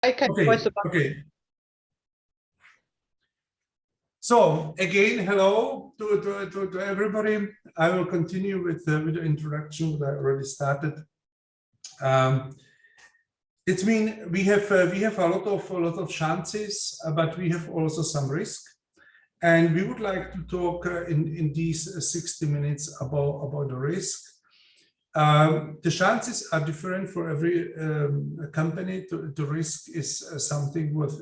I can press the button. Okay. So again, hello to everybody. I will continue with the introduction that I already started. It's mean we have a lot of chances, but we have also some risk, and we would like to talk in these 60 minutes about the risk. The chances are different for every company. The risk is something with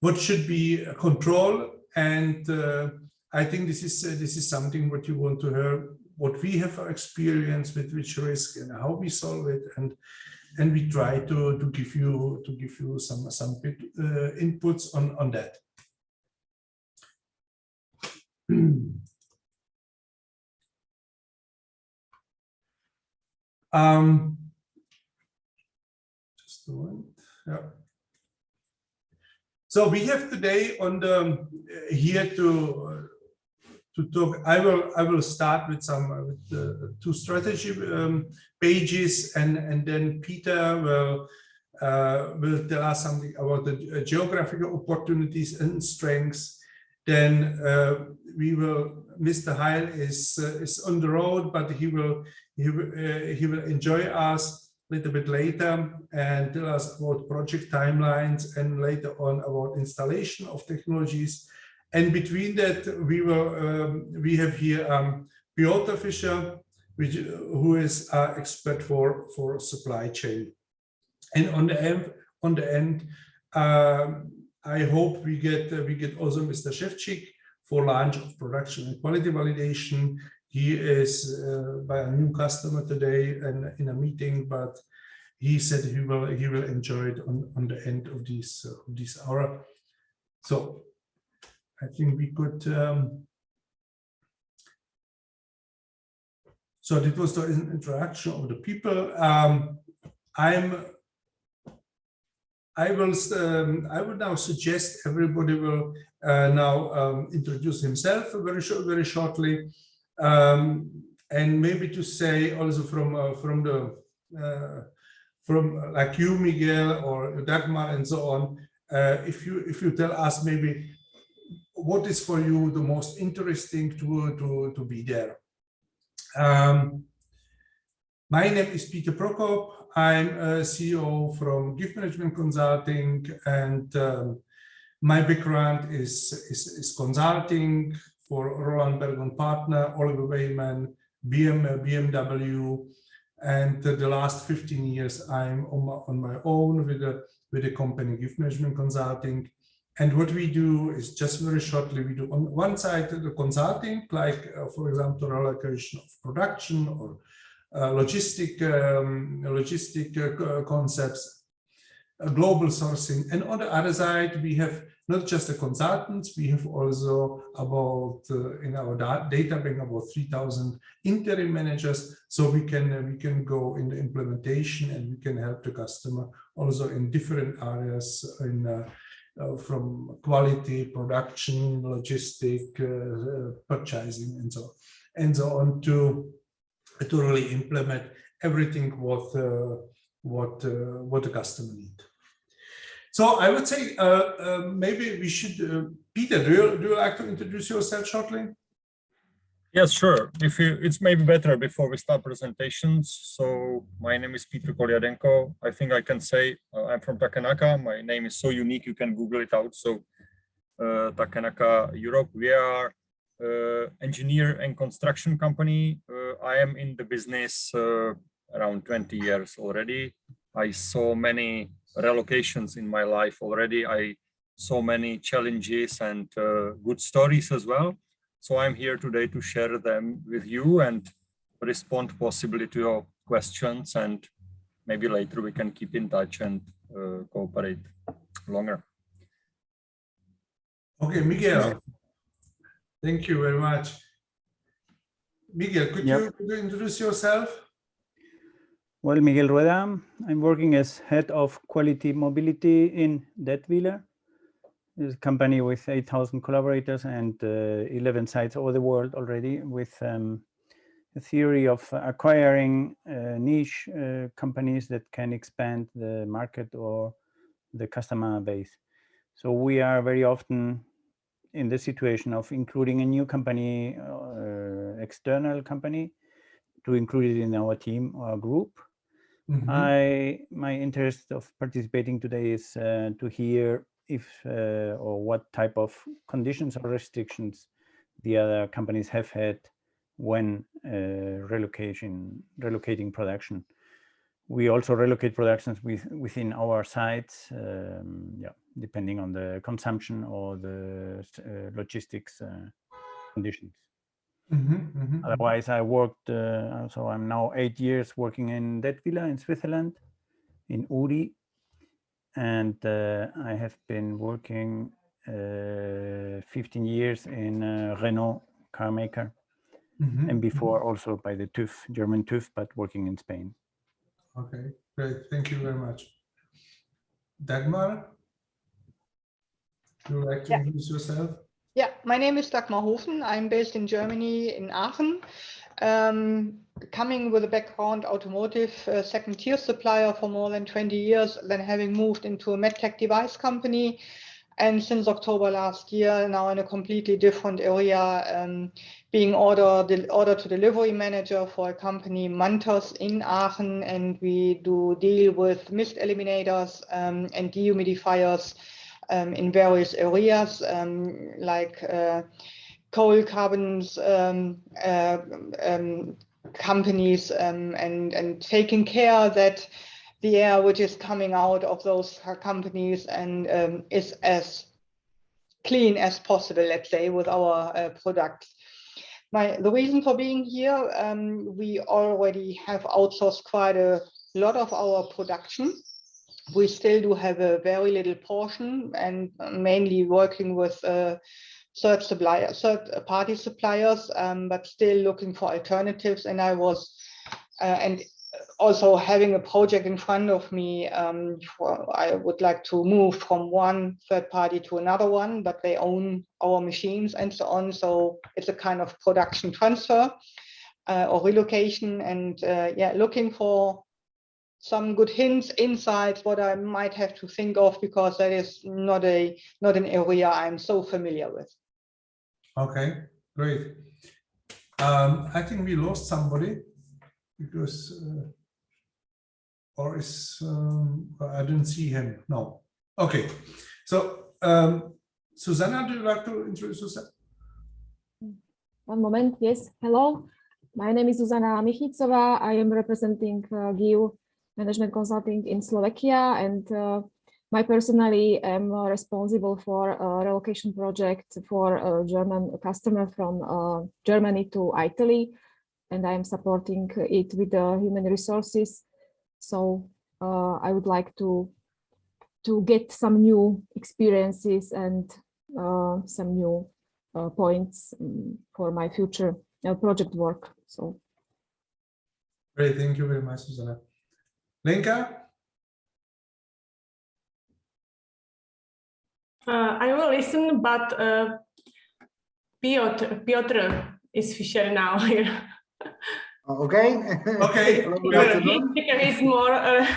what should be controlled, and I think this is something what you want to hear. What we have experience with which risk and how we solve it, and we try to give you some inputs on that. Just a moment. Yeah. So we have today on the here to talk. I will start with some two strategy pages, and then Peter will tell us something about the geographical opportunities and strengths. Then we will. Mr. Heil is on the road, but he will enjoy us a little bit later and tell us about project timelines, and later on about installation of technologies. And between that, we have here Piotr Fischer, who is our expert for supply chain. And on the end, I hope we get also Mr. Shevchik for launch of production and quality validation. He is by a new customer today and in a meeting, but he said he will enjoy it on the end of this hour. So I think we could. So that was the introduction of the people. I would now suggest everybody will now introduce himself very shortly, and maybe to say also from like you, Miguel, or Dagmar, and so on. If you tell us maybe what is for you the most interesting to be there. My name is Peter Prokop. I'm a CEO from Gift Management Consulting, and my background is consulting for Roland Berg & Partner, Oliver Wyman, BMW, and the last 15 years I'm on my own with the company Gift Management Consulting. And what we do is, just very shortly, we do on one side the consulting, like for example, relocation of production or logistic concepts, global sourcing. And on the other side, we have not just the consultants, we have also about in our data bank about 3,000 interim managers. So we can go in the implementation, and we can help the customer also in different areas from quality, production, logistic, purchasing, and so on to really implement everything what the customer needs. So I would say maybe we should, Peter, do you like to introduce yourself shortly? Yes, sure. It's maybe better before we start presentations. So my name is Peter Kolyadenko. I think I can say I'm from Takenaka. My name is so unique, you can Google it out. So Takenaka, Europe. We are engineer and construction company. I am in the business around 20 years already. I saw many relocations in my life already. I saw many challenges and good stories as well. So I'm here today to share them with you and respond possibly to your questions, and maybe later we can keep in touch and cooperate longer. Okay, Miguel. Thank you very much. Miguel, could you introduce yourself? Well, Miguel Rueda. I'm working as head of quality mobility in Detwiller. It's a company with 8,000 collaborators and 11 sites over the world already, with a theory of acquiring niche companies that can expand the market or the customer base. So we are very often in the situation of including a new company, external company, to include it in our team or group. My interest of participating today is to hear if or what type of conditions or restrictions the other companies have had when relocating production. We also relocate productions within our sites, depending on the consumption or the logistics conditions. Otherwise, I worked, so I'm now 8 years working in Detwiller in Switzerland, in Uri. And I have been working 15 years in Renault car maker. And before also by the TÜV, German TÜV, but working in Spain. Okay, great. Thank you very much. Dagmar, would you like to introduce yourself? Yeah, my name is Dagmar Hofen. I'm based in Germany, in Aachen. Coming with a background automotive, second-tier supplier for more than 20 years, then having moved into a medtech device company. And since October last year, now in a completely different area, being order to delivery manager for a company, Mantos in Aachen, and we do deal with mist eliminators and dehumidifiers in various areas, like coal carbons companies, and taking care that the air which is coming out of those companies and is as clean as possible, let's say, with our products. The reason for being here, we already have outsourced quite a lot of our production. We still do have a very little portion, and mainly working with third-party suppliers, but still looking for alternatives. And I was, and also having a project in front of me, I would like to move from one third party to another one, but they own our machines and so on. So it's a kind of production transfer or relocation, and looking for some good hints, insights, what I might have to think of, because that is not an area I'm so familiar with. Okay, great. I think we lost somebody because, or is, I didn't see him. No. Okay. So, Susanna, do you like to introduce yourself? One moment. Yes. Hello. My name is Zuzana Michnicová. I am representing GIL Management Consulting in Slovakia, and I personally am responsible for a relocation project for a German customer from Germany to Italy, and I am supporting it with the human resources. So I would like to get some new experiences and some new points for my future project work. So Great, thank you very much, Susanna. Lenka? I will listen, but Piotr is Fischer now here. Okay. Okay. Good afternoon. He's more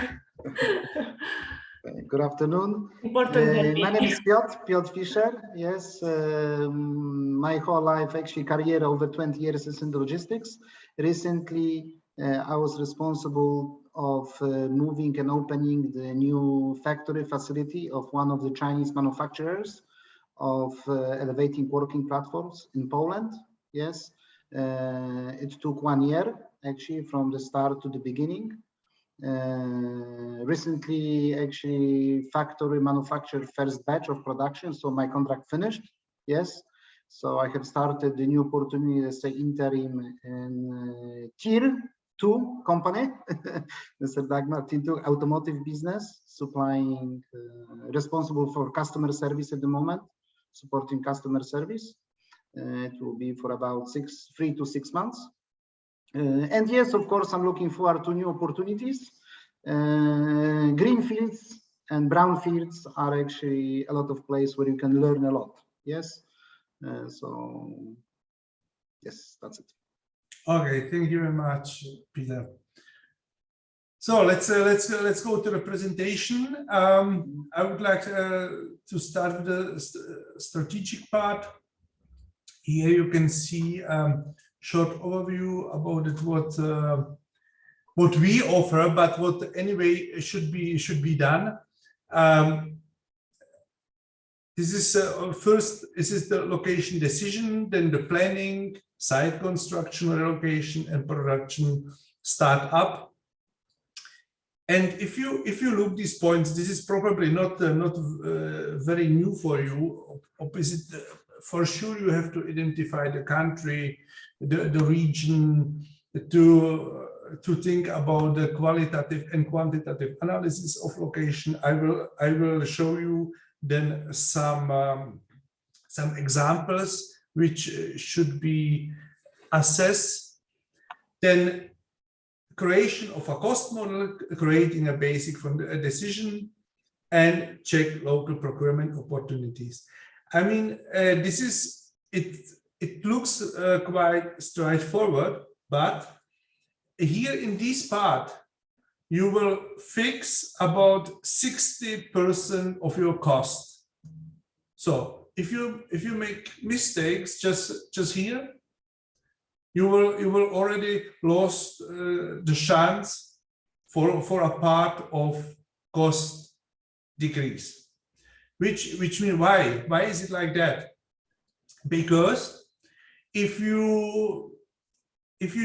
Good afternoon. important than My me. name is Piotr Fischer. Yes, my whole life, actually, career over 20 years is in logistics. Recently, I was responsible of moving and opening the new factory facility of one of the Chinese manufacturers of elevating working platforms in Poland. Yes, it took 1 year actually from the start to the beginning. Recently, actually, factory manufactured first batch of production, so my contract finished. Yes, so I have started the new opportunity, let's say, interim in tier 2 company, Mr. Dagmar, tier 2 automotive business, supplying, responsible for customer service at the moment, supporting customer service. It will be for about 3 to 6 months. And yes, of course, I'm looking forward to new opportunities. Green fields and brown fields are actually a lot of places where you can learn a lot. Yes. So yes, that's it. Okay, thank you very much, Peter. So let's go to the presentation. I would like to start with the strategic part. Here you can see short overview about it, what we offer, but what anyway should be done. This is first. This is the location decision, then the planning, site construction, relocation, and production start up. And if you look these points, this is probably not very new for you. Opposite, for sure, you have to identify the country, the region, to think about the qualitative and quantitative analysis of location. I will show you then some examples which should be assessed. Then creation of a cost model, creating a basic from a decision, and check local procurement opportunities. I mean, this is it. It looks quite straightforward, but here in this part, you will fix about 60% of your cost. So if you make mistakes just here, you will already lost the chance for a part of cost decrease. Which means why is it like that? Because if you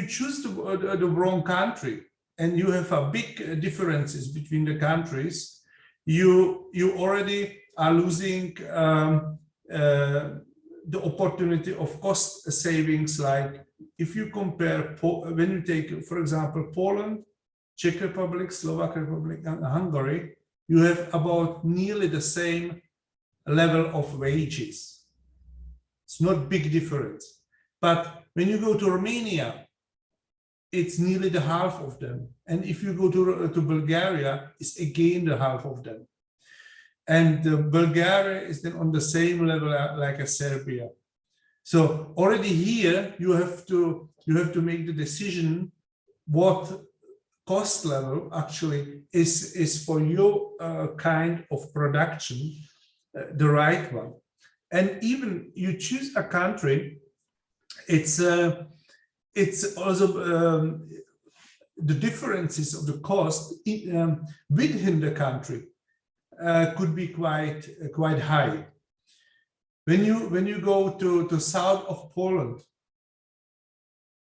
choose the wrong country and you have a big differences between the countries, you already are losing the opportunity of cost savings. Like if you compare, when you take, for example, Poland, Czech Republic, Slovak Republic, and Hungary, you have about nearly the same level of wages. It's not big difference. But when you go to Romania, it's nearly the half of them. And if you go to Bulgaria, it's again the half of them. And Bulgaria is then on the same level like Serbia. So already here you have to make the decision what cost level actually is for your kind of production the right one. And even you choose a country, it's also the differences of the cost within the country could be quite high. When you go to south of Poland,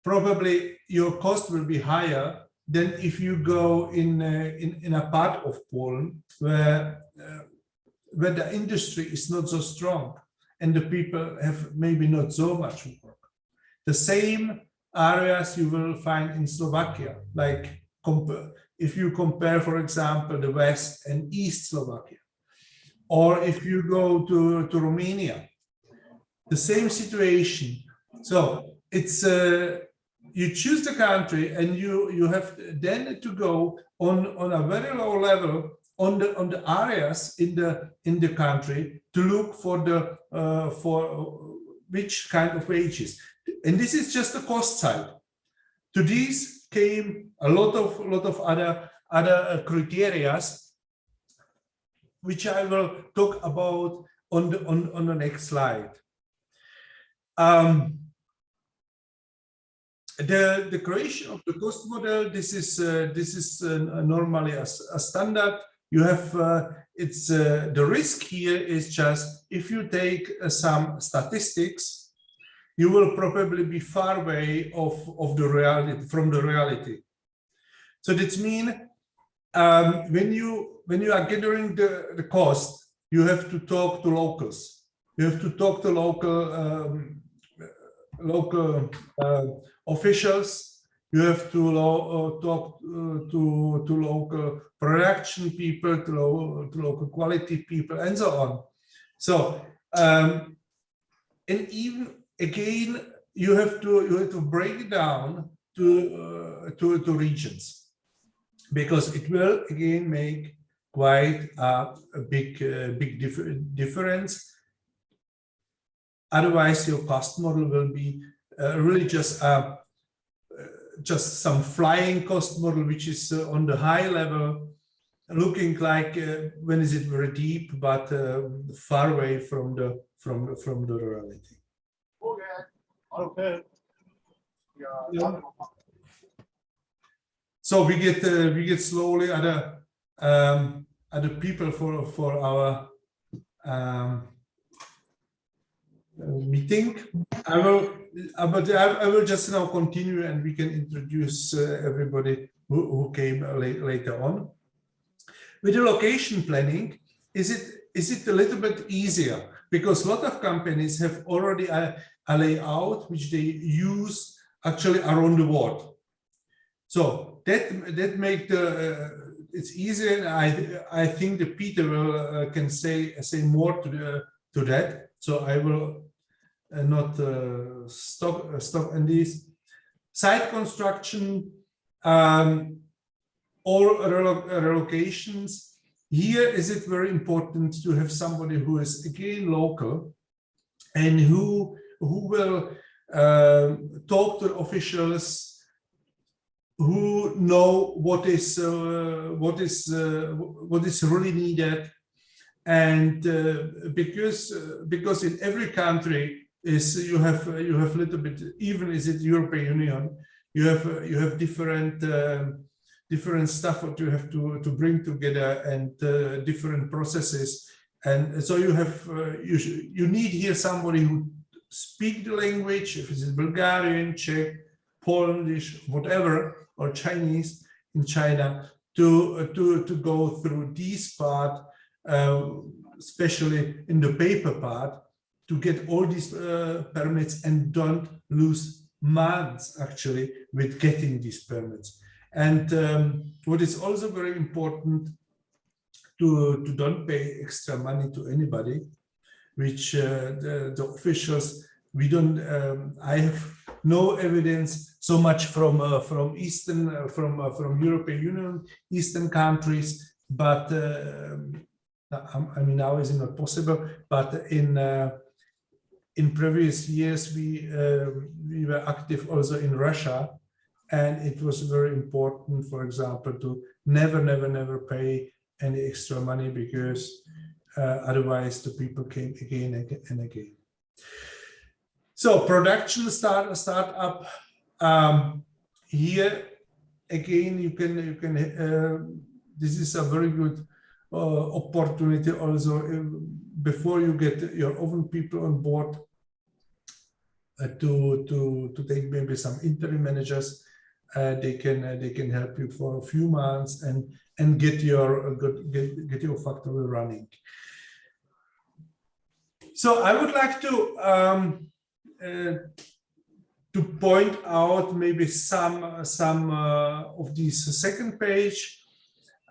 probably your cost will be higher than if you go in a part of Poland where the industry is not so strong and the people have maybe not so much work. The same areas you will find in Slovakia, like if you compare, for example, the West and East Slovakia, or if you go to Romania, the same situation. So it's you choose the country and you have then to go on a very low level on the areas in the country to look for which kind of wages. And this is just the cost side. To these came a lot of other criteria, which I will talk about on the next slide. The creation of the cost model. This is normally a standard. You have the risk here is just if you take some statistics, you will probably be far away from the reality. So that means when you are gathering the cost, you have to talk to locals. You have to talk to local officials. You have to talk to local production people, to local quality people, and so on. So and even again, you have to break it down to regions, because it will again make quite a big difference. Otherwise, your cost model will be really just just some flying cost model, which is on the high level, looking like when is it very deep, but far away from the reality. Okay. Yeah. So we get slowly other people for our meeting. I will just now continue, and we can introduce everybody who came later on. With the location planning, is it a little bit easier, because a lot of companies have already a layout which they use actually around the world. So that make it's easier. I think that Peter will can say more to that. So I will not stop on this. Site construction, or relocations. Here is it very important to have somebody who is again local and who will talk to officials, who know what is really needed, and because in every country is you have a little bit, even is it European Union, you have different stuff that you have to bring together, and different processes, and so you have you need here somebody who speak the language, if it's Bulgarian, Czech, Polish, whatever, or Chinese in China, to go through this part, especially in the paper part, to get all these permits and don't lose months actually with getting these permits. And what is also very important, to don't pay extra money to anybody, which the officials, we don't, I have no evidence so much from Eastern, from European Union, Eastern countries, but I mean, now is not possible, but in previous years, we were active also in Russia, and it was very important, for example, to never pay any extra money, because otherwise the people came again and again. So production startup. Here again, you can this is a very good opportunity also, before you get your own people on board, to take maybe some interim managers. They can help you for a few months and get your factory running. So I would like to point out maybe some of these second page.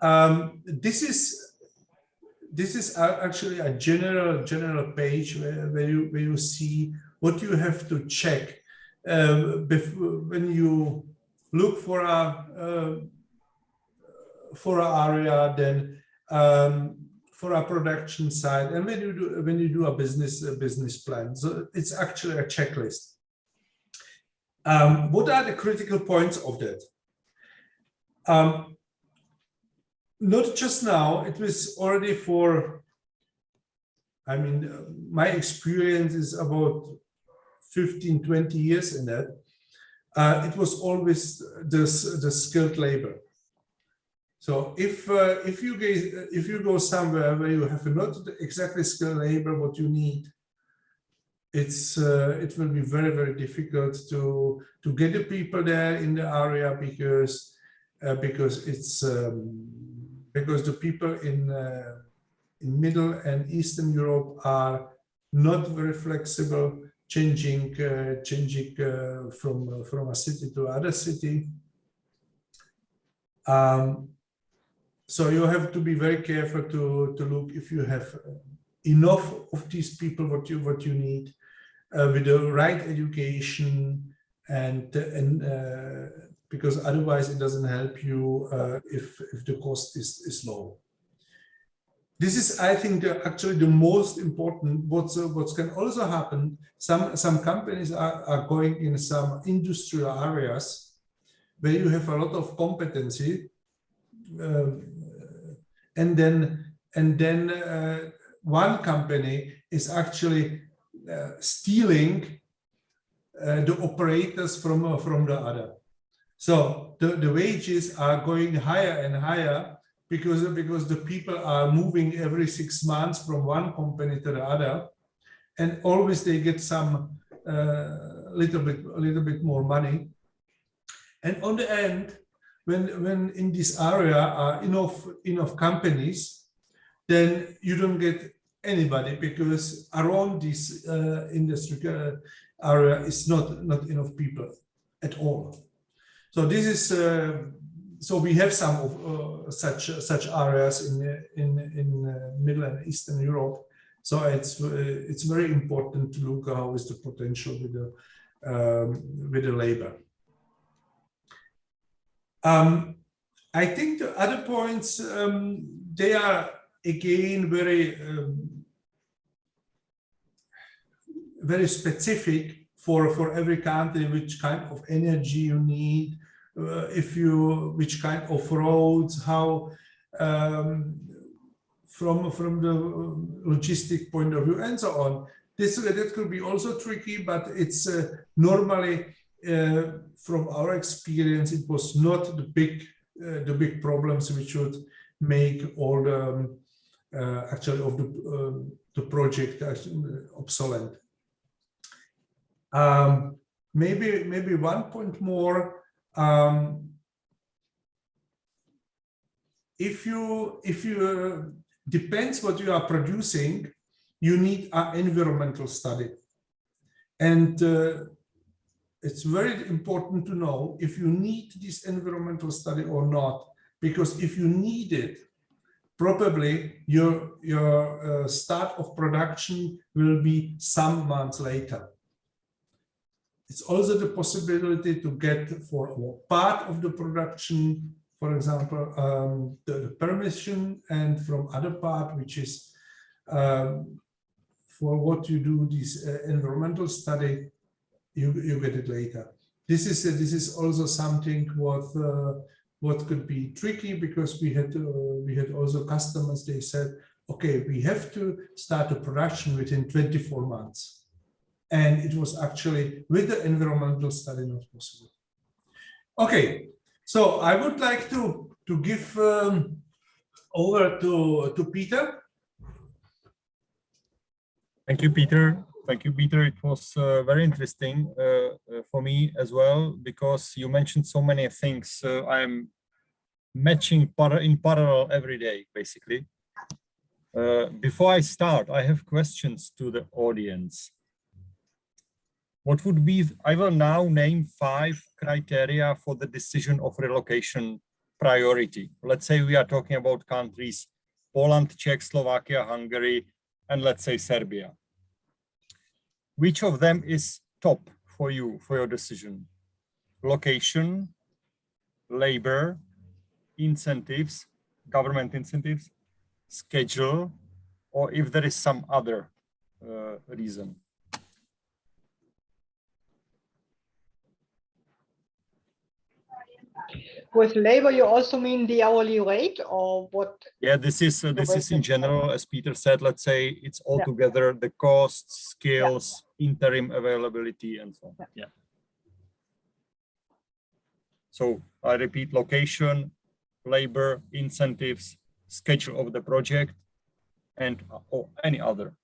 This is actually a general page where you see what you have to check when you look for an area, then for a production site, and when you do a business plan. So it's actually a checklist. What are the critical points of that? Not just now, it was already for, I mean, my experience is about 15-20 years in that. It was always the skilled labor. So if you go somewhere where you have not exactly skilled labor what you need, it will be very difficult to get the people there in the area, because the people in Middle and Eastern Europe are not very flexible, changing from a city to other city. So you have to be very careful to look if you have enough of these people what you need, with the right education, and because otherwise it doesn't help you if the cost is low. This is, I think, actually the most important. What can also happen, some companies are going in some industrial areas where you have a lot of competency, and then one company is actually stealing the operators from the other. So the wages are going higher and higher because the people are moving every 6 months from one company to the other, and always they get some little bit more money. And on the end, when in this area are enough companies, then you don't get anybody, because around this industry area is not enough people at all. So this is so we have some of such areas in Middle and Eastern Europe. So it's very important to look how is the potential with the labor. I think the other points, they are again very specific for every country, which kind of energy you need, which kind of roads, how from the logistic point of view and so on. That could be also tricky, but it's normally from our experience, it was not the big problems which would make all the actually of the project obsolete. Maybe one point more. If you depends what you are producing, you need an environmental study, and it's very important to know if you need this environmental study or not, because if you need it, probably your start of production will be some months later. It's also the possibility to get for part of the production, for example, the permission, and from other part, which is for what you do this environmental study, you get it later. This is also something what could be tricky, because we had also customers. They said, okay, we have to start the production within 24 months, and it was actually with the environmental study not possible. Okay, so I would like to give over to Peter. Thank you, Peter. Thank you, Peter. It was very interesting for me as well, because you mentioned so many things. I'm matching in parallel every day, basically. Before I start, I have questions to the audience. What would be, I will now name 5 criteria for the decision of relocation priority. Let's say we are talking about countries, Poland, Czech, Slovakia, Hungary, and let's say Serbia. Which of them is top for you, for your decision? Location, labor, incentives, government incentives, schedule, or if there is some other reason? With labor, you also mean the hourly rate, or what? Yeah, this is in general, as Peter said. Let's say it's all together: the costs, skills, interim availability, and so on. Yeah. So I repeat: location, labor, incentives, schedule of the project, and or any other.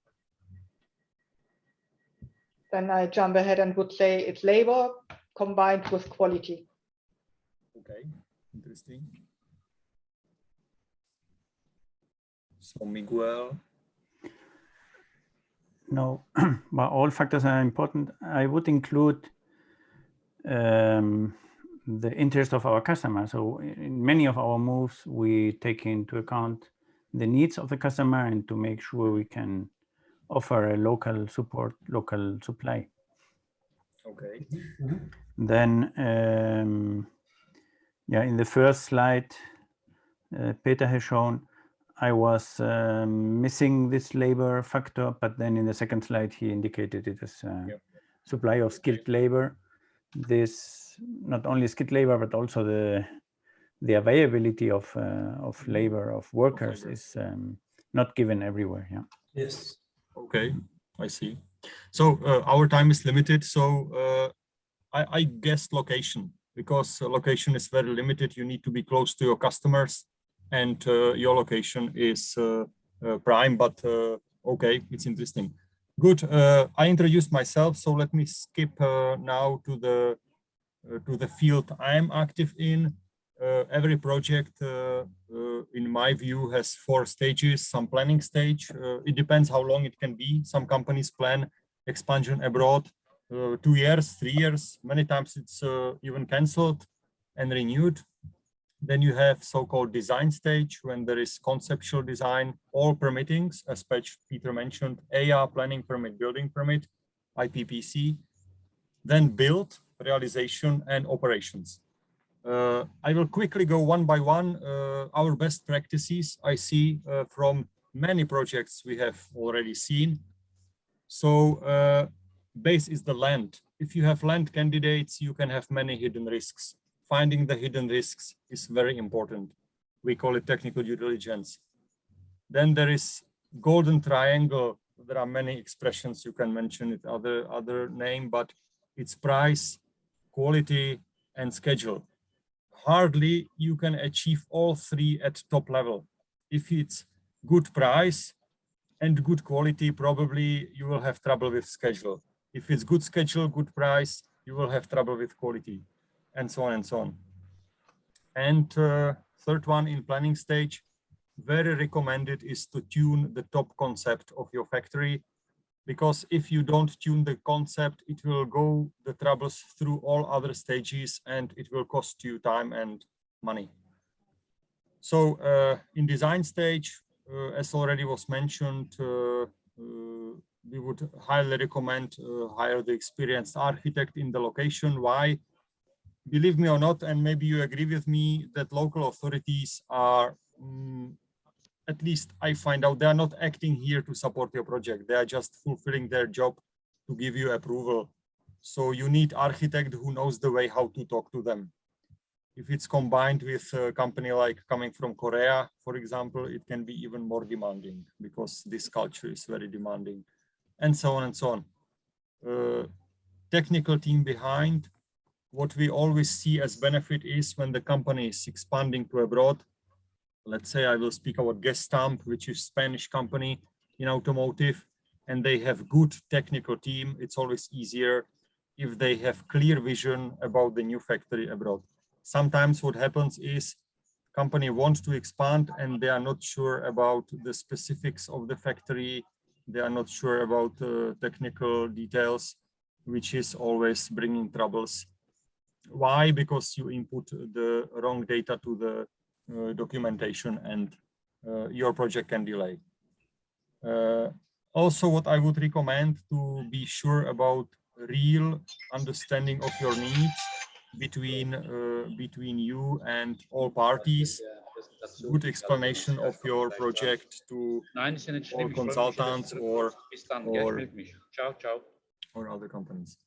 Then I jump ahead and would say it's labor combined with quality. Okay, interesting. So Miguel. No, but all factors are important. I would include the interest of our customer. So in many of our moves, we take into account the needs of the customer and to make sure we can offer a local support, local supply. Okay. Then, yeah, in the first slide, Peter has shown, I was missing this labor factor, but then in the second slide, he indicated it as supply of skilled labor. this not only skilled labor but also the availability of labor, of workers, is not given everywhere. Yeah. Yes. Okay, I see. So our time is limited. So I guessed location, because location is very limited. You need to be close to your customers, and your location is prime. But okay, it's interesting. Good. I introduced myself, so let me skip now to the field I am active in. Every project, in my view, has 4 stages. Some planning stage. It depends how long it can be. Some companies plan expansion abroad 2 years, 3 years. Many times it's even cancelled and renewed. Then you have so-called design stage, when there is conceptual design, all permittings, as Peter mentioned, AR, planning permit, building permit, IPPC. Then build, realization, and operations. I will quickly go one by one. Our best practices I see from many projects we have already seen. So base is the land. If you have land candidates, you can have many hidden risks. Finding the hidden risks is very important. We call it technical due diligence. Then there is golden triangle. There are many expressions, you can mention it other name, but it's price, quality, and schedule. Hardly you can achieve all 3 at top level. If it's good price and good quality, probably you will have trouble with schedule. If it's good schedule, good price, you will have trouble with quality, and so on and so on. And third one, in planning stage, very recommended is to tune the top concept of your factory, because if you don't tune the concept, it will go the troubles through all other stages, and it will cost you time and money. So in design stage, as already was mentioned, we would highly recommend hire the experienced architect in the location. Why? Believe me or not, and maybe you agree with me, that local authorities are, at least I find out, they are not acting here to support your project. They are just fulfilling their job to give you approval. So you need architect who knows the way how to talk to them. If it's combined with a company like coming from Korea, for example, it can be even more demanding, because this culture is very demanding, and so on and so on. Technical team behind. What we always see as benefit is when the company is expanding to abroad. Let's say I will speak about Gestamp, which is Spanish company in automotive, and they have good technical team. It's always easier if they have clear vision about the new factory abroad. Sometimes what happens is company wants to expand and they are not sure about the specifics of the factory. They are not sure about technical details, which is always bringing troubles. Why? Because you input the wrong data to the documentation, and your project can delay. Also, what I would recommend, to be sure about real understanding of your needs between you and all parties. Good explanation of your project to all consultants or other companies.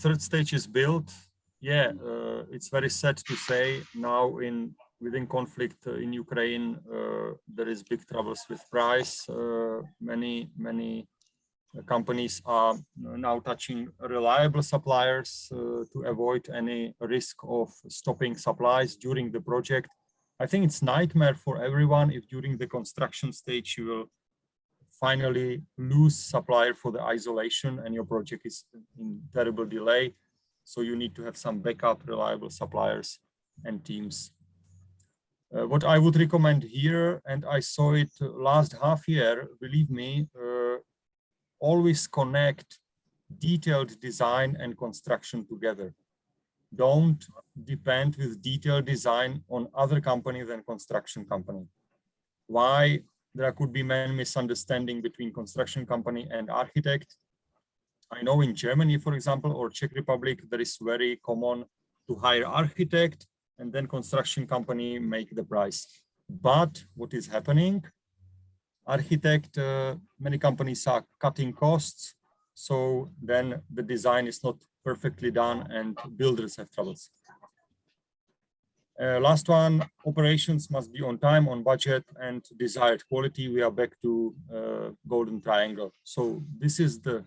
Third stage is build. Yeah, it's very sad to say now within conflict in Ukraine, there is big troubles with price. Many companies are now touching reliable suppliers to avoid any risk of stopping supplies during the project. I think it's nightmare for everyone if during the construction stage you will finally lose supplier for the isolation and your project is in terrible delay. So you need to have some backup reliable suppliers and teams. What I would recommend here, and I saw it last half year, believe me, always connect detailed design and construction together. Don't depend with detailed design on other company than construction company. Why? There could be many misunderstandings between construction company and architect. I know in Germany, for example, or Czech Republic, there is very common to hire architect and then construction company make the price. But what is happening? Architect, many companies are cutting costs. So then the design is not perfectly done and builders have troubles. Last one, operations must be on time, on budget, and desired quality. We are back to golden triangle. So this is the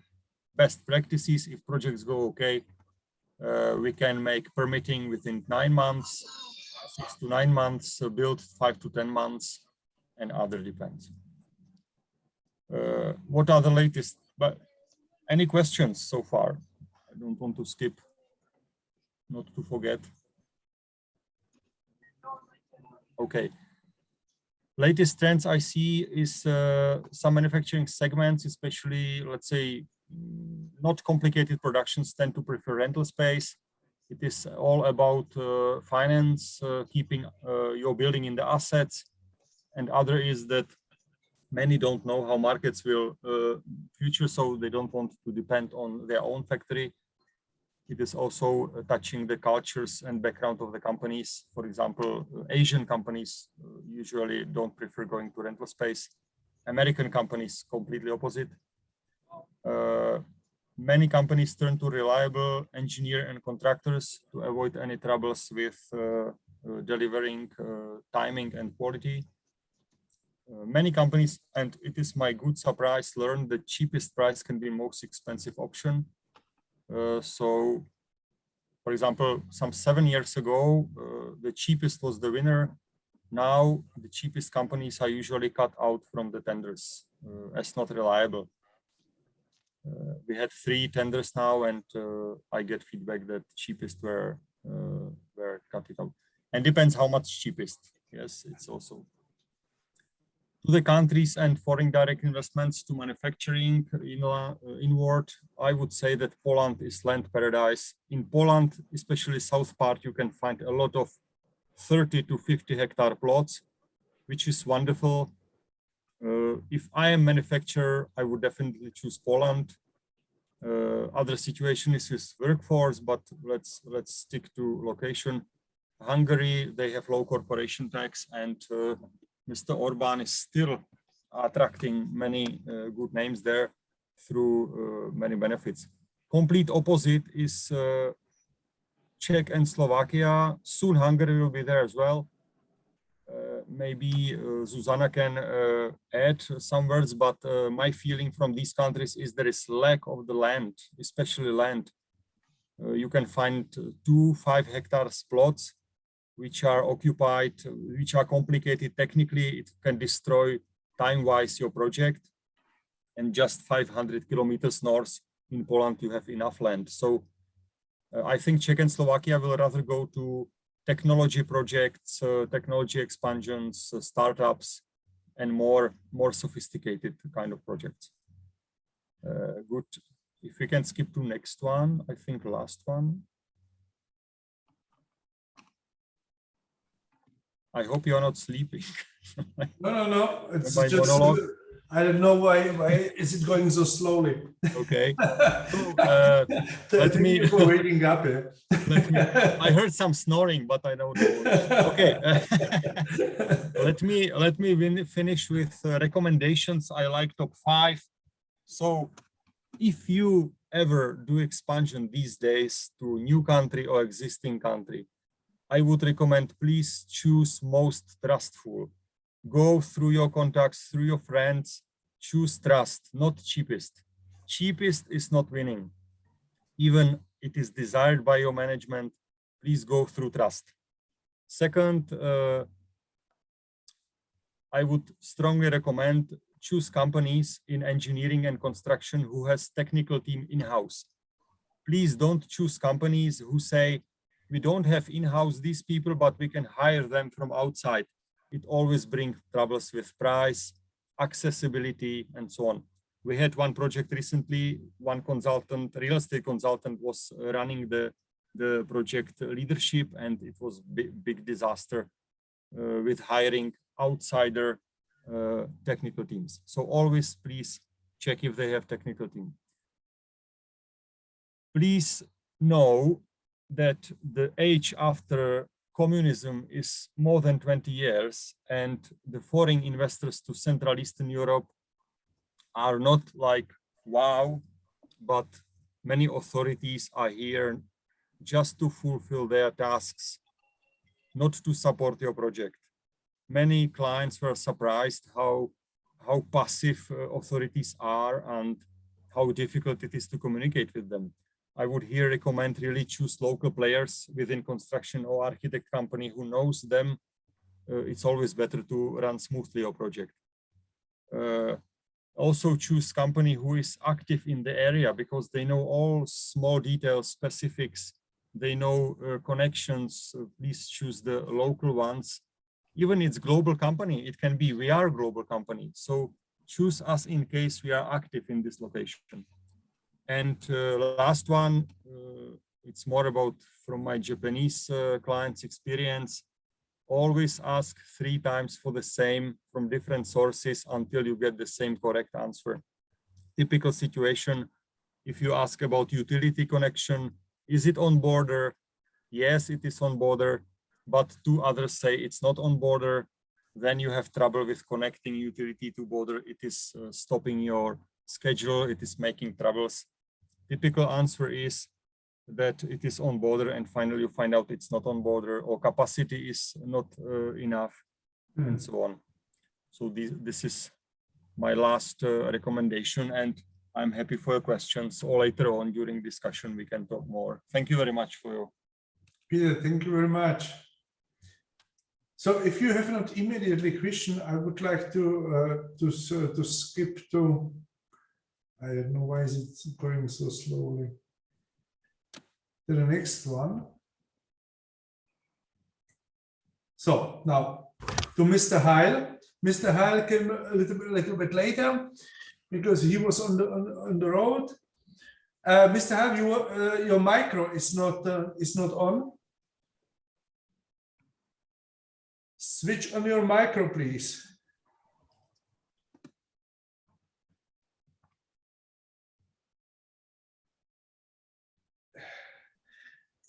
best practices. If projects go okay, we can make permitting within 9 months, 6 to 9 months, build 5 to 10 months, and other depends. What are the latest? But any questions so far? I don't want to skip, not to forget. Okay. Latest trends I see is some manufacturing segments, especially, let's say, not complicated productions, tend to prefer rental space. It is all about finance, keeping your building in the assets. And other is that many don't know how markets will future, so they don't want to depend on their own factory. It is also touching the cultures and background of the companies. For example, Asian companies usually don't prefer going to rental space. American companies, completely opposite. Many companies turn to reliable engineer and contractors to avoid any troubles with delivering timing and quality. Many companies, and it is my good surprise, learn the cheapest price can be most expensive option. So, for example, some 7 years ago, the cheapest was the winner. Now, the cheapest companies are usually cut out from the tenders as not reliable. We had 3 tenders now, and I get feedback that cheapest were cut it out. And depends how much cheapest. Yes, it's also to the countries and foreign direct investments to manufacturing inward. I would say that Poland is land paradise. In Poland, especially south part, you can find a lot of 30 to 50 hectare plots, which is wonderful. If I am manufacturer, I would definitely choose Poland. Other situation is with workforce, but let's stick to location. Hungary, they have low corporation tax, and Mr. Orban is still attracting many good names there through many benefits. Complete opposite is Czech and Slovakia. Soon Hungary will be there as well. Maybe Zuzana can add some words, but my feeling from these countries is there is lack of the land, especially land. You can find 2-5 hectares plots which are occupied, which are complicated technically. It can destroy time-wise your project. And just 500 kilometers north in Poland, you have enough land. So I think Czech and Slovakia will rather go to technology projects, technology expansions, startups, and more sophisticated kind of projects. Good. If we can skip to next one, I think last one. I hope you are not sleeping. No. It's My just, monologue. I don't know why is it going so slowly. Okay. So, let me for waking up. I heard some snoring, but I don't know. Okay. let me finish with recommendations. I like top 5. So if you ever do expansion these days to new country or existing country, I would recommend please choose most trustful. Go through your contacts, through your friends, choose trust, not cheapest. Cheapest is not winning. Even it is desired by your management, please go through trust. Second, I would strongly recommend choose companies in engineering and construction who has technical team in-house. Please don't choose companies who say, we don't have in-house these people, but we can hire them from outside. It always brings troubles with price, accessibility, and so on. We had one project recently, one consultant, real estate consultant, was running the project leadership, and it was big disaster with hiring outsider technical teams. So always please check if they have technical team. Please know that the age after communism is more than 20 years, and the foreign investors to Central Eastern Europe are not like, wow, but many authorities are here just to fulfill their tasks, not to support your project. Many clients were surprised how passive authorities are and how difficult it is to communicate with them. I would here recommend really choose local players within construction or architect company who knows them. It's always better to run smoothly your project. Also choose company who is active in the area because they know all small details, specifics. They know connections. Please choose the local ones. Even it's global company, it can be, we are a global company. So choose us in case we are active in this location. And last one, it's more about from my Japanese clients' experience. Always ask 3 times for the same from different sources until you get the same correct answer. Typical situation, if you ask about utility connection, is it on border? Yes, it is on border, but 2 others say it's not on border. Then you have trouble with connecting utility to border. It is stopping your schedule. It is making troubles. Typical answer is that it is on border, and finally you find out it's not on border or capacity is not enough, and so on. So this is my last recommendation, and I'm happy for your questions, or later on during discussion we can talk more. Thank you very much for your. Peter, thank you very much. So if you have not immediately question, I would like to skip to, I don't know why is it going so slowly, to the next one. So now to Mr. Heil. Mr. Heil came a little bit later because he was on the road. Mr. Heil, your micro is not on. Switch on your micro, please.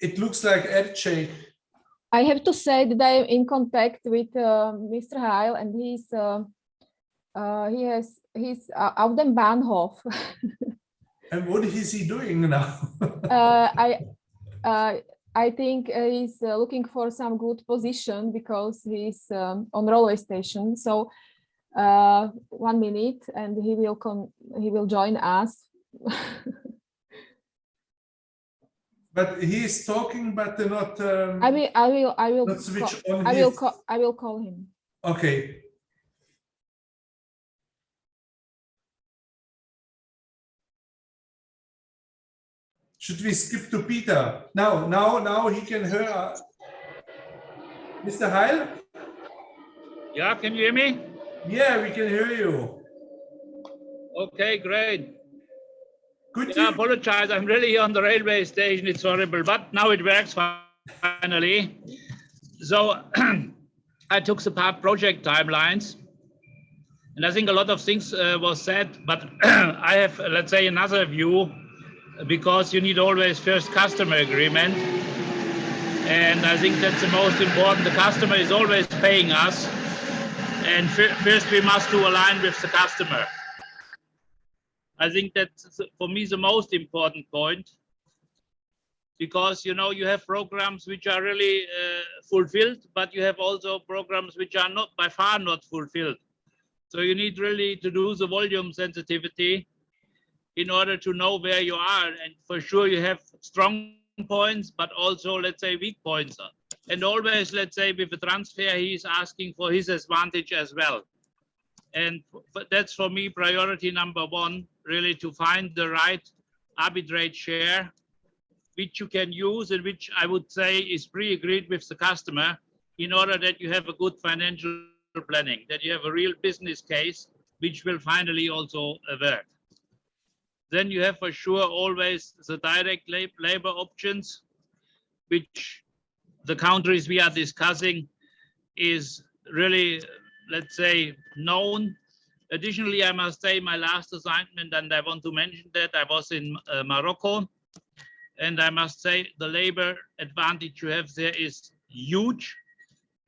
It looks like Ercek. I have to say that I am in contact with Mr. Heil, and he's auf dem Bahnhof. And what is he doing now? I think he's looking for some good position because he's on railway station. So 1 minute, and he will join us. But he is talking, but not. I will. Not switch on. I will call him. Okay. Should we skip to Peter? Now he can hear. Mr. Heil? Yeah, can you hear me? Yeah, we can hear you. Okay, great. Could I you? apologize. I'm really on the railway station. It's horrible, but now it works finally. So I took the project timelines, and I think a lot of things was said, but I have, let's say, another view, because you need always first customer agreement. And I think that's the most important. The customer is always paying us. And first we must do align with the customer. I think that's, for me, the most important point, because, you know, you have programs which are really fulfilled, but you have also programs which are not, by far not fulfilled. So you need really to do the volume sensitivity in order to know where you are. And for sure you have strong points, but also, let's say, weak points. And always, let's say, with the transfer, he's asking for his advantage as well. And that's, for me, priority number 1, really to find the right arbitrage share, which you can use and which I would say is pre-agreed with the customer, in order that you have a good financial planning, that you have a real business case, which will finally also work. Then you have for sure always the direct labor options, which the countries we are discussing is really, let's say, known. Additionally, I must say my last assignment, and I want to mention that I was in Morocco, and I must say the labor advantage you have there is huge,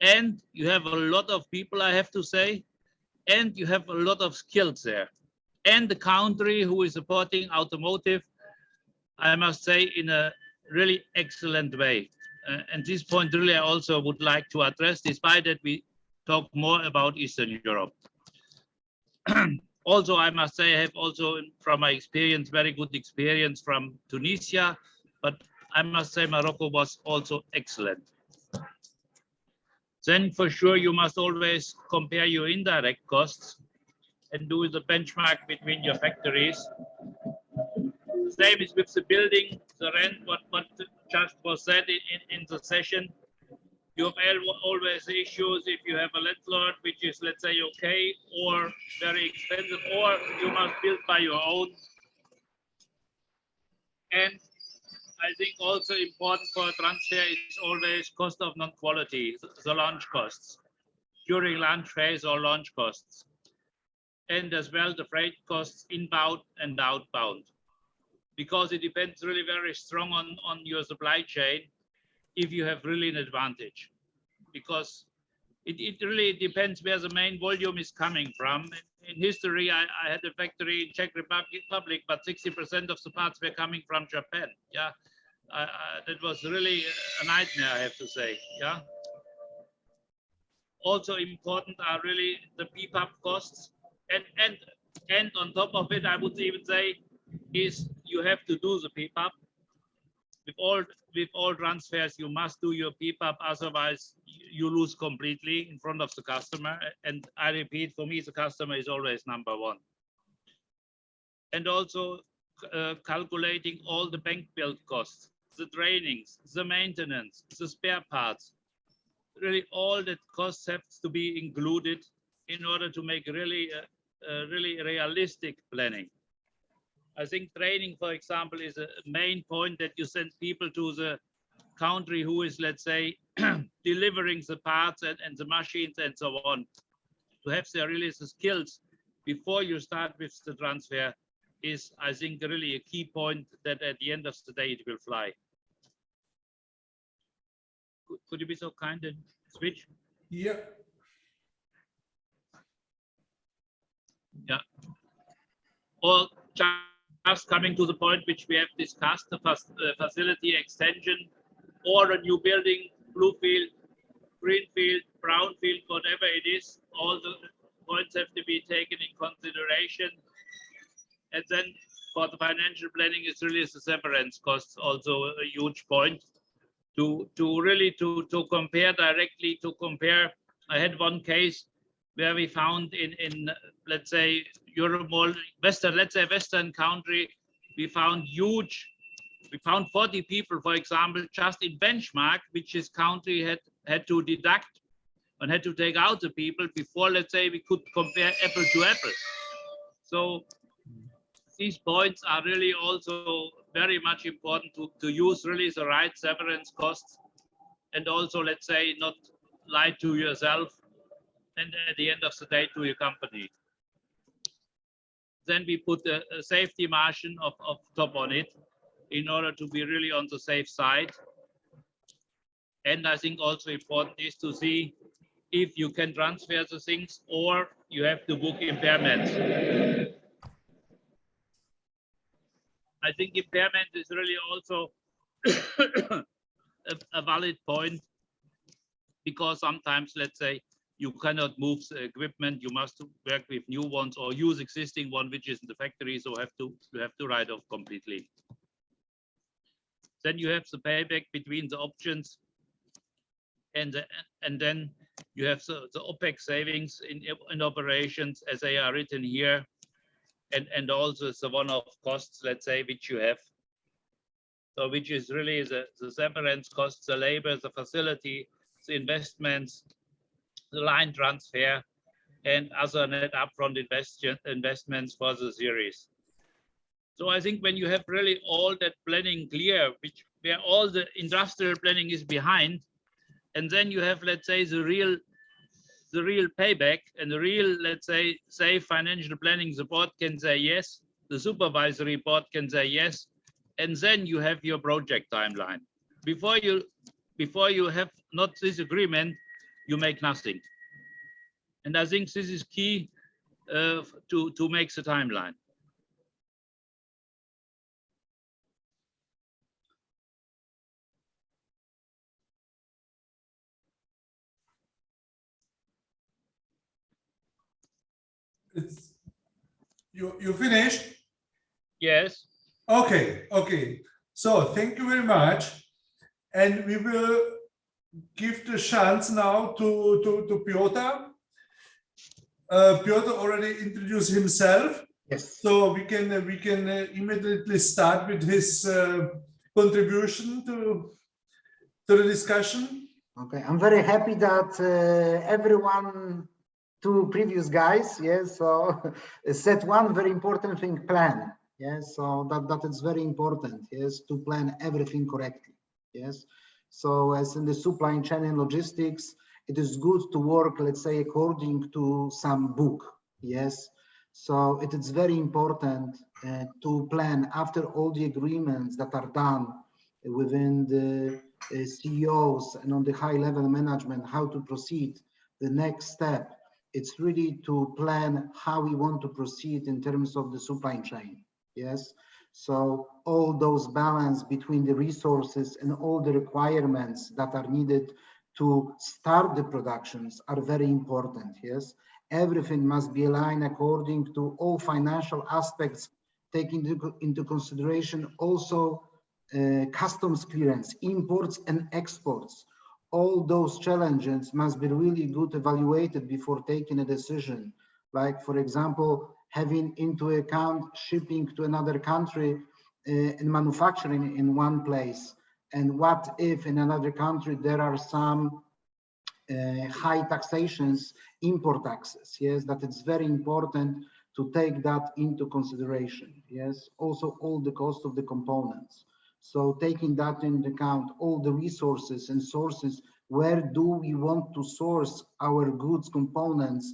and you have a lot of people, I have to say, and you have a lot of skills there. And the country who is supporting automotive I must say, in a really excellent way. And this point really I also would like to address, despite that we talk more about Eastern Europe. Also, I must say, I have also, from my experience, very good experience from Tunisia, but I must say Morocco was also excellent. Then for sure, you must always compare your indirect costs and do the benchmark between your factories. The same is with the building, the rent, what just was said in the session. You have always issues if you have a landlord, which is, let's say, okay, or very expensive, or you must build by your own. And I think also important for a transfer is always cost of non-quality, the launch costs, during launch phase or launch costs. And as well, the freight costs inbound and outbound, because it depends really very strong on your supply chain if you have really an advantage, because it really depends where the main volume is coming from. In history, I had a factory in Czech Republic, but 60% of the parts were coming from Japan. Yeah, that was really a nightmare, I have to say. Yeah. Also important are really the PPAP costs, and on top of it, I would even say, is you have to do the PPAP. With all transfers, you must do your PPAP, otherwise you lose completely in front of the customer. And I repeat, for me, the customer is always number one. And also calculating all the bank build costs, the trainings, the maintenance, the spare parts. Really, all that costs have to be included in order to make really realistic planning. I think training, for example, is a main point, that you send people to the country who is, let's say, delivering the parts and the machines and so on, to have their really the skills before you start with the transfer is, I think, really a key point, that at the end of the day it will fly. Could you be so kind and switch? Yeah. Yeah. Or just coming to the point which we have discussed, the facility extension or a new building, blue field, green field, brown field, whatever it is, all the points have to be taken in consideration. And then for the financial planning, it's really the severance costs, also a huge point to compare directly, to compare. I had one case where we found in let's say Europe, Western country, we found 40 people, for example, just in benchmark, which this country had to deduct and had to take out the people before, let's say, we could compare apple to apple. So these points are really also very much important to use really the right severance costs, and also, let's say, not lie to yourself and at the end of the day to your company. Then we put a safety margin of top on it in order to be really on the safe side. And I think also important is to see if you can transfer the things or you have to book impairments. I think impairment is really also a valid point, because sometimes, let's say, you cannot move the equipment, you must work with new ones or use existing one which is in the factory, so you have to write off completely. Then you have the payback between the options, and then you have the OPEX savings in operations as they are written here, and also the one-off costs, let's say, which you have. So which is really the severance costs, the labor, the facility, the investments, the line transfer, and other net upfront investments for the series. So I think when you have really all that planning clear, where all the industrial planning is behind, and then you have, let's say, the real payback and the real, let's say, safe financial planning, the board can say yes, the supervisory board can say yes, and then you have your project timeline. Before you have not this agreement, you make nothing. And I think this is key to make the timeline. It's you finished? Yes. Okay, okay. So thank you very much. And we will give the chance now to Piotr. Piotr already introduced himself. Yes. So we can immediately start with his contribution to the discussion. Okay, I'm very happy that everyone, two previous guys, yes, so set one very important thing, plan. Yes, so that is very important, yes, to plan everything correctly. Yes, so as in the supply chain and logistics, it is good to work, let's say, according to some book. Yes, so it is very important to plan after all the agreements that are done within the CEOs and on the high level management, how to proceed. The next step, it's really to plan how we want to proceed in terms of the supply chain. Yes, so all those balance between the resources and all the requirements that are needed to start the productions are very important. Yes, everything must be aligned according to all financial aspects, taking into consideration also customs clearance, imports and exports. All those challenges must be really good evaluated before taking a decision. Like, for example, having into account shipping to another country and manufacturing in one place. And what if in another country there are some high taxations, import taxes? Yes, that it's very important to take that into consideration. Yes, also all the cost of the components. So taking that into account, all the resources and sources, where do we want to source our goods, components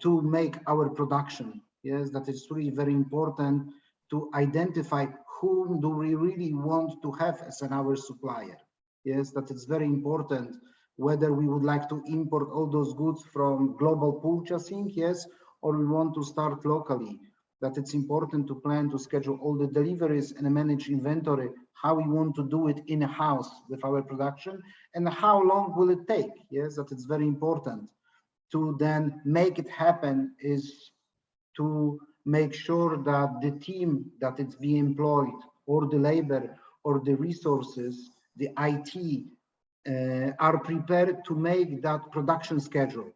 to make our production? Yes, that is really very important to identify whom do we really want to have as our supplier. Yes, that is very important, whether we would like to import all those goods from global purchasing, yes, or we want to start locally. That it's important to plan to schedule all the deliveries and manage inventory, how we want to do it in-house with our production, and how long will it take? Yes, that it's very important. To then make it happen is to make sure that the team that it's being employed, or the labor, or the resources, the IT, are prepared to make that production schedule,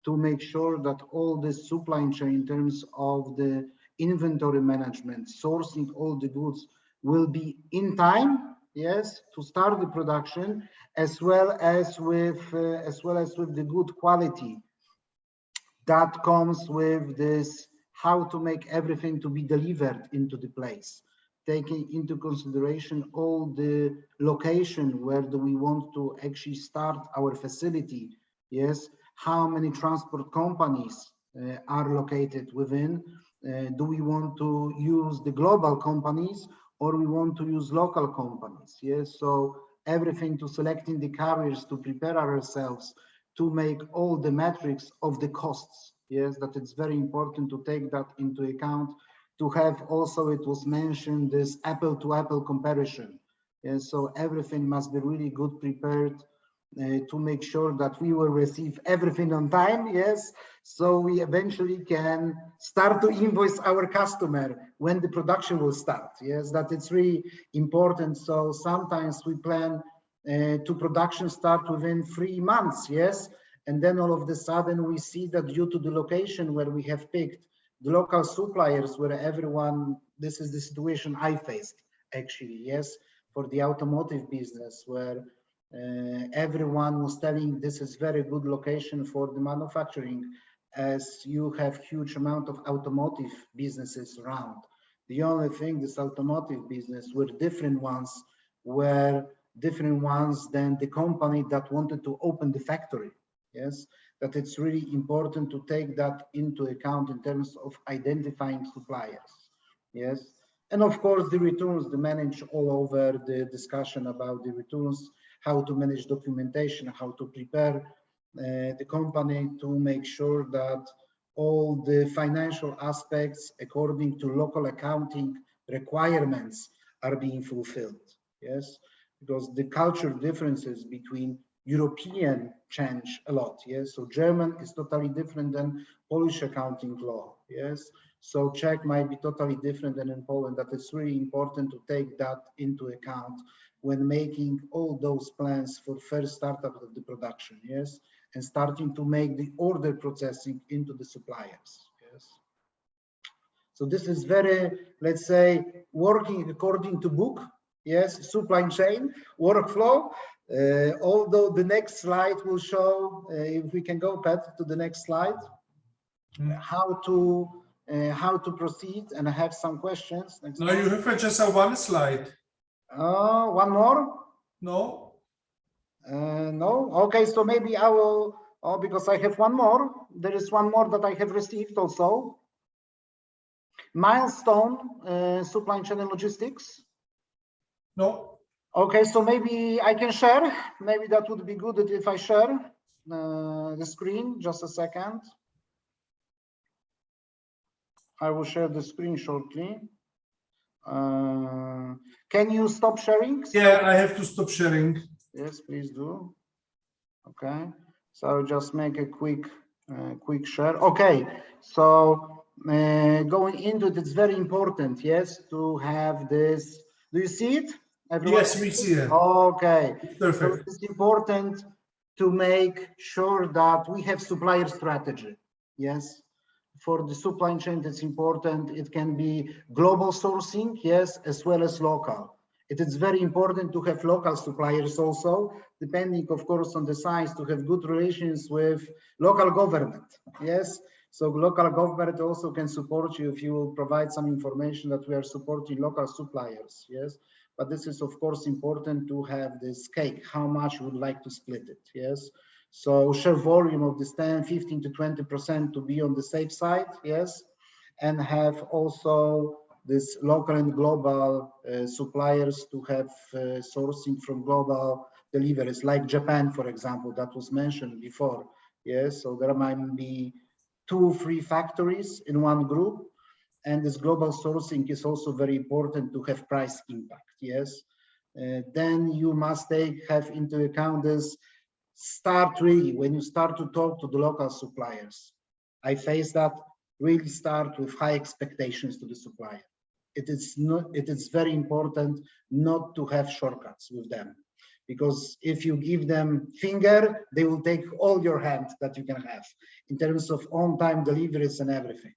to make sure that all the supply chain in terms of the inventory management, sourcing all the goods will be in time, yes, to start the production, as well as with the good quality that comes with this, how to make everything to be delivered into the place, taking into consideration all the location, where do we want to actually start our facility, yes, how many transport companies are located within, do we want to use the global companies or we want to use local companies? Yes, so everything to selecting the carriers, to prepare ourselves to make all the metrics of the costs. Yes, that it's very important to take that into account, to have also, it was mentioned, this apple to apple comparison. Yes, so everything must be really good prepared to make sure that we will receive everything on time. Yes, so we eventually can start to invoice our customer when the production will start. Yes, that it's really important. So sometimes we plan to production start within 3 months. Yes, and then all of a sudden we see that due to the location where we have picked, the local suppliers, where everyone, this is the situation I faced actually, yes, for the automotive business, where everyone was telling this is very good location for the manufacturing, as you have huge amount of automotive businesses around. The only thing, this automotive business were different ones than the company that wanted to open the factory. Yes, that it's really important to take that into account in terms of identifying suppliers. Yes, and of course the returns, the manage all over the discussion about the returns, how to manage documentation, how to prepare the company to make sure that all the financial aspects according to local accounting requirements are being fulfilled. Yes, because the culture differences between European change a lot. Yes, so German is totally different than Polish accounting law. Yes, so Czech might be totally different than in Poland. That it's really important to take that into account when making all those plans for first startup of the production. Yes, and starting to make the order processing into the suppliers. Yes. So this is very, let's say, working according to book. Yes, supply chain workflow. Although the next slide will show, if we can go, Pat, to the next slide, how to proceed. And I have some questions. Next No, you have just a one slide. One more? No. No. Okay, so maybe I will. Oh, because I have one more. There is one more that I have received also. Milestone supply chain and logistics. No. Okay, so maybe I can share. Maybe that would be good if I share the screen. Just a second. I will share the screen shortly. Can you stop sharing? Yeah, I have to stop sharing. Yes, please do. Okay, so I'll just make a quick share. Okay, so going into it, it's very important, yes, to have this. Do you see it? Everyone? Yes, we see it. Okay, Perfect. so it's important to make sure that we have supplier strategy. Yes, for the supply chain, that's important. It can be global sourcing, yes, as well as local. It is very important to have local suppliers also, depending, of course, on the size, to have good relations with local government. Yes, so local government also can support you if you will provide some information that we are supporting local suppliers. Yes, but this is, of course, important to have this cake, how much you would like to split it. Yes, so share volume of this 10, 15 to 20% to be on the safe side. Yes, and have also this local and global suppliers to have sourcing from global deliveries, like Japan, for example, that was mentioned before. Yes, so there might be 2-3 factories in one group, and this global sourcing is also very important to have price impact. Yes, then you must have into account this start really when you start to talk to the local suppliers. I face that. Really start with high expectations to the supplier. It is very important not to have shortcuts with them, because if you give them finger, they will take all your hand that you can have in terms of on-time deliveries and everything.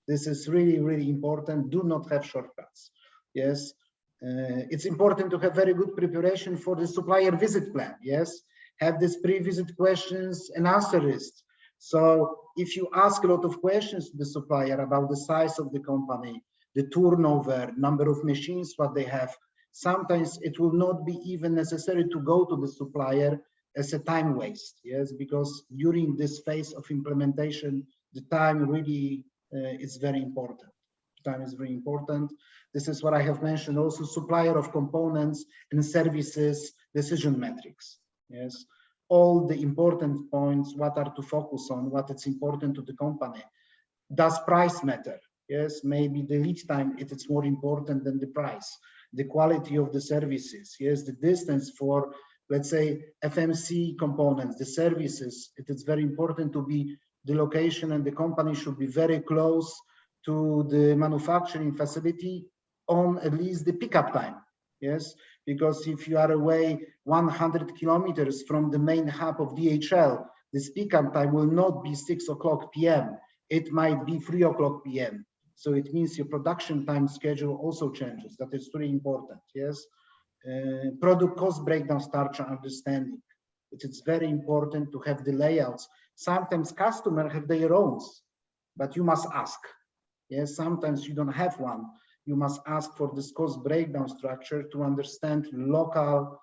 This is really, really important. Do not have shortcuts. Yes, it's important to have very good preparation for the supplier visit plan. Yes, have this pre-visit questions and answer list. So if you ask a lot of questions to the supplier about the size of the company, the turnover, number of machines, what they have, sometimes it will not be even necessary to go to the supplier as a time waste. Yes, because during this phase of implementation, the time really is very important. Time is very important. This is what I have mentioned also, supplier of components and services, decision metrics. Yes, all the important points, what are to focus on, what is important to the company. Does price matter? Yes, maybe the lead time, it's more important than the price. The quality of the services, yes, the distance for, let's say, FMC components, the services, it is very important to be, the location and the company should be very close to the manufacturing facility on at least the pickup time. Yes, because if you are away 100 kilometers from the main hub of DHL, this pickup time will not be 6 o'clock p.m. It might be 3 o'clock p.m. So it means your production time schedule also changes. That is very important. Yes, product cost breakdown structure understanding. It's very important to have the layouts. Sometimes customers have their own, but you must ask. Yes, sometimes you don't have one. You must ask for this cost breakdown structure to understand local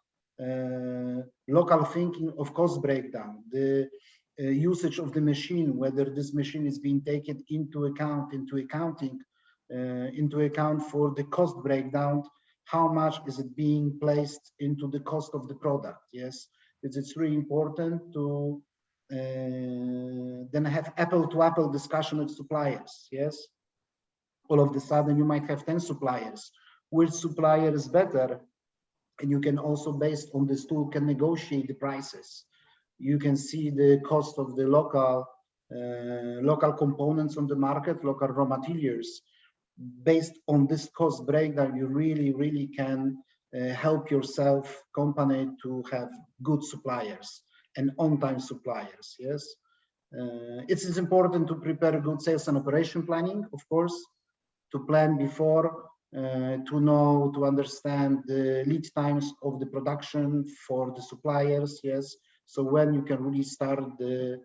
thinking of cost breakdown, the usage of the machine, whether this machine is being taken into account, into account for the cost breakdown, how much is it being placed into the cost of the product. Yes, it's really important to then have apple-to-apple discussion with suppliers. Yes, all of a sudden you might have 10 suppliers. Which supplier is better? And you can also, based on this tool, can negotiate the prices. You can see the cost of the local local components on the market, local raw materials. Based on this cost breakdown, you really can help yourself company to have good suppliers and on-time suppliers. Yes, it is important to prepare good sales and operation planning, of course, to plan before, to understand the lead times of the production for the suppliers. Yes, so when you can really start the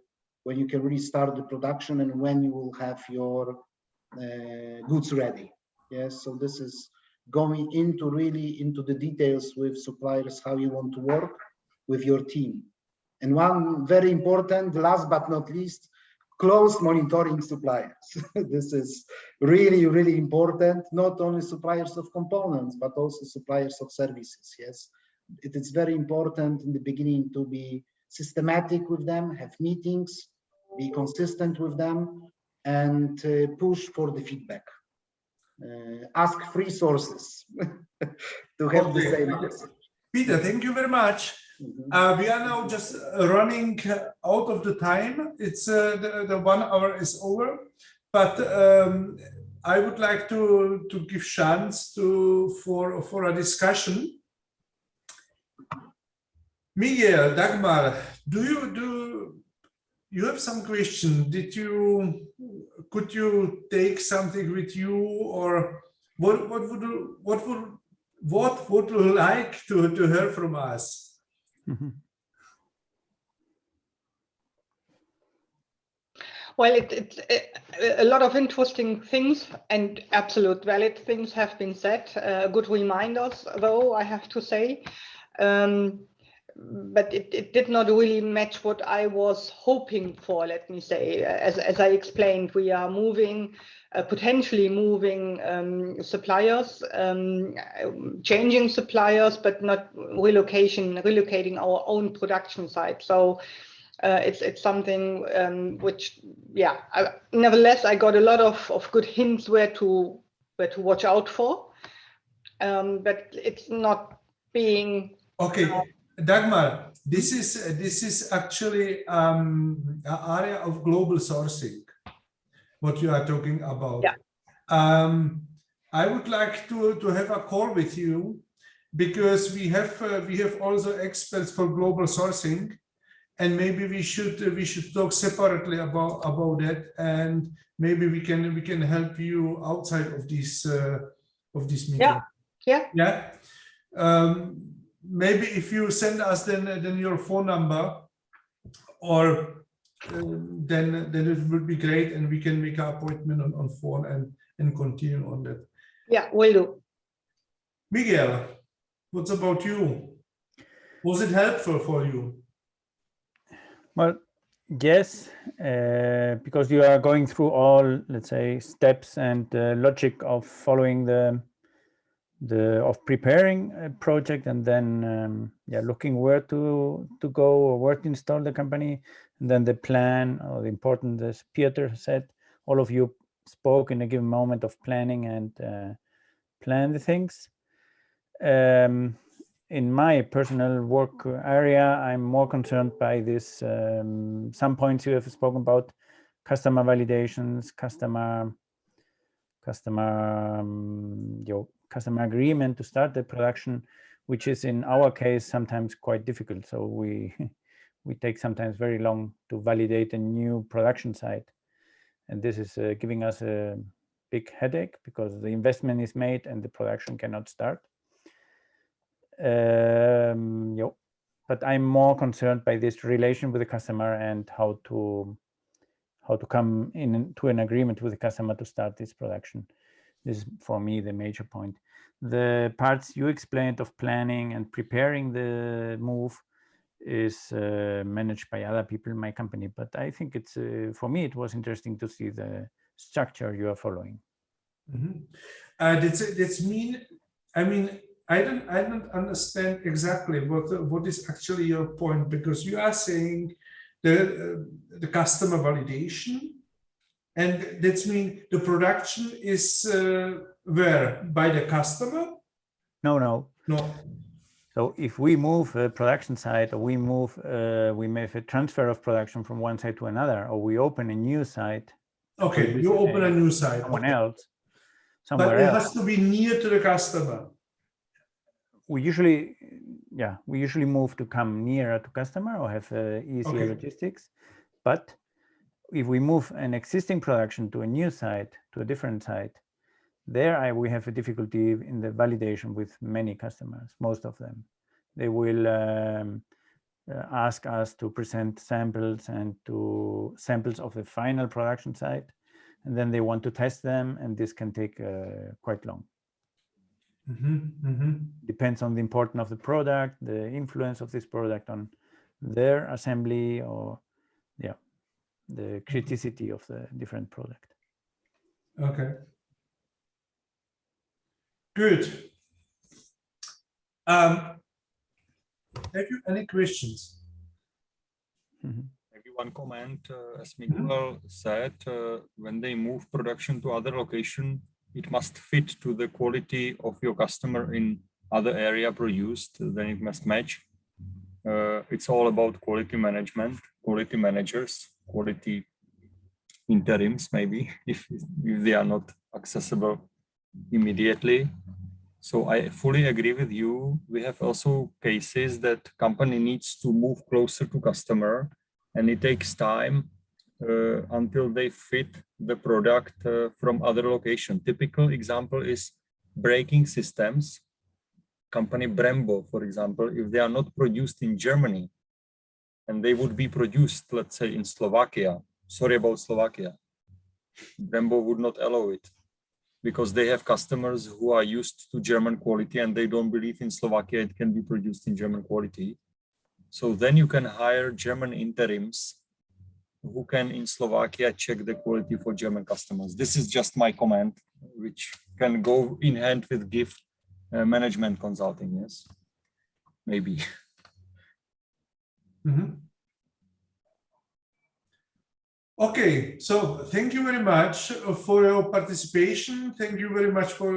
production and when you will have your goods ready. Yes, so this is going into the details with suppliers, how you want to work with your team. And one very important, last but not least, close monitoring suppliers. This is really important, not only suppliers of components, but also suppliers of services. Yes, it is very important in the beginning to be systematic with them, have meetings, be consistent with them, and push for the feedback. Ask free sources to have the same message. Peter, thank you very much. We are now just running out of the time. It's the 1 hour is over, but I would like to give chance for a discussion. Miguel, Dagmar, do you have some question? Could you take something with you, or what would you like to hear from us? Well, a lot of interesting things and absolute valid things have been said. Good reminders, though, I have to say. But it did not really match what I was hoping for, let me say. As I explained, we are potentially moving suppliers, changing suppliers, but not relocating our own production site. So it's something which, yeah, nevertheless, I got a lot of good hints where to watch out for, but it's not being... Okay. Dagmar, this is actually an area of global sourcing, what you are talking about. Yeah. I would like to have a call with you, because we have also experts for global sourcing, and maybe we should talk separately about that, and maybe we can help you outside of this meeting. Yeah. Maybe if you send us then your phone number, or then it would be great, and we can make an appointment on phone and continue on that. Yeah, will do. Miguel, what's about you? Was it helpful for you? Well, yes, because you are going through all, let's say, steps and logic of following of preparing a project, and then looking where to go or where to install the company, and then the plan, or the important, as Peter said, all of you spoke in a given moment of planning and plan the things. In my personal work area, I'm more concerned by this, some points you have spoken about, customer validations, customer agreement to start the production, which is in our case sometimes quite difficult. So we take sometimes very long to validate a new production site, and this is giving us a big headache, because the investment is made and the production cannot start. But I'm more concerned by this relation with the customer and how to come into an agreement with the customer to start this production. This is for me the major point. The parts you explained of planning and preparing the move is managed by other people in my company, but I think it's for me it was interesting to see the structure you are following. That's mean. I mean, I don't understand exactly what is actually your point, because you are saying the customer validation, and that's mean the production is where, by the customer? No. So if we move a production site, or we make a transfer of production from one site to another, or we open a new site. Okay, you open a new site. Someone Okay. else. But Somewhere it else. has to be near to the customer. We usually move to come nearer to customer or have easier Okay. logistics. But if we move an existing production to a new site, to a different site, there we have a difficulty in the validation with many customers, most of them. They will ask us to present samples samples of the final production site, and then they want to test them, and this can take quite long. Depends on the importance of the product, the influence of this product on their assembly, or the criticity of the different product. Okay. Good. Have you any questions? Maybe one comment, as Miguel said, when they move production to other location, it must fit to the quality of your customer in other area produced, then it must match. It's all about quality management, quality managers, quality interims, maybe, if they are not accessible immediately. So I fully agree with you. We have also cases that company needs to move closer to customer, and it takes time until they fit the product from other location. Typical example is braking systems. Company Brembo, for example, if they are not produced in Germany and they would be produced, let's say, in Slovakia, sorry about Slovakia, Brembo would not allow it because they have customers who are used to German quality and they don't believe in Slovakia it can be produced in German quality. So then you can hire German interims who can in Slovakia check the quality for German customers. This is just my comment, which can go in hand with gift management consulting, yes, maybe. Okay, so thank you very much for your participation. Thank you very much for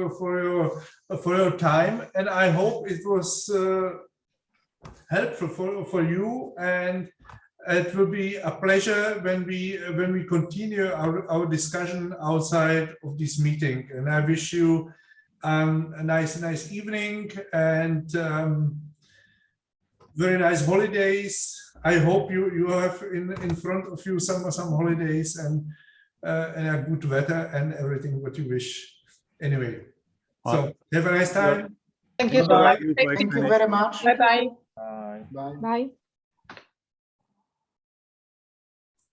your time, and I hope it was helpful for you. And it will be a pleasure when we continue our discussion outside of this meeting. And I wish you a nice evening and very nice holidays. I hope you have in front of you some holidays and a good weather and everything what you wish. Anyway, so have a nice time. Thank you so Bye. much. Thank you very much. Bye-bye. Bye. Bye. Bye.